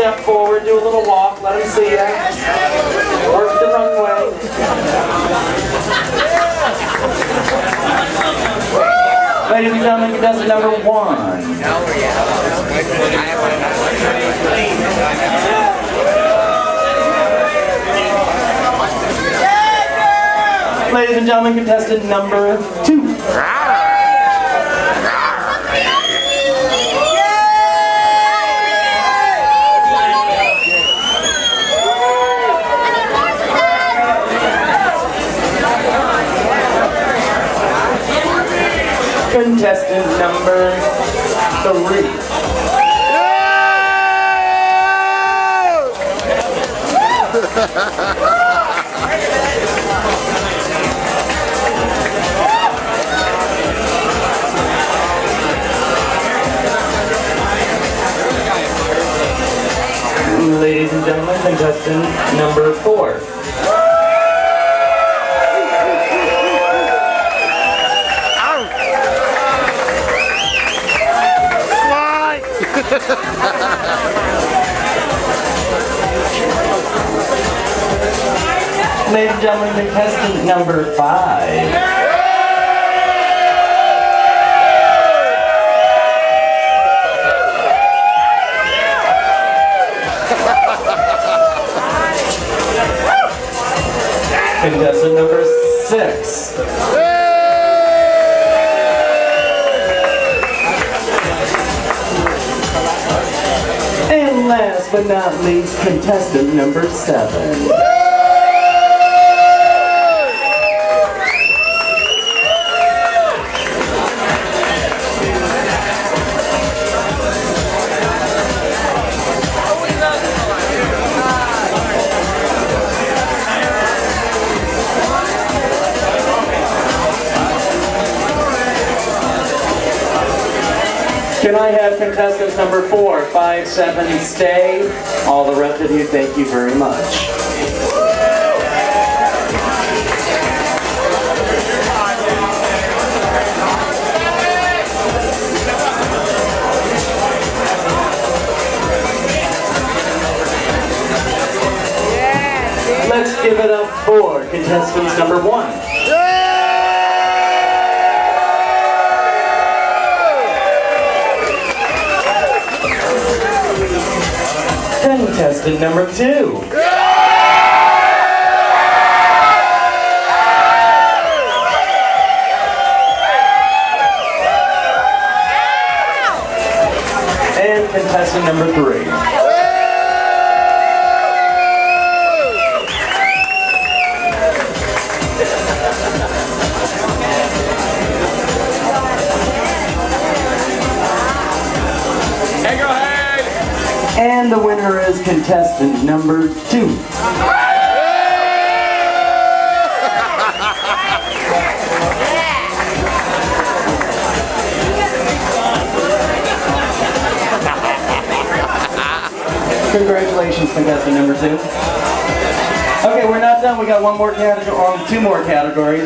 step forward, do a little walk, let them see you. Work the runway. Ladies and gentlemen, contestant number 1. Ladies and gentlemen, contestant number 2. Contestant number 3. Ladies and gentlemen, contestant number 4. Ladies and gentlemen, contestant number 5. Contestant number 6. And last but not least, contestant number 7. Can I have contestants number 4, 5, 7 stay? All the rest of you, thank you very much. Let's give it up for contestants number 1. Contestant number 2. And contestant number 3. And the winner is contestant number 2. Congratulations, contestant number 2. Okay, we're not done. We got one more category, or 2 more categories.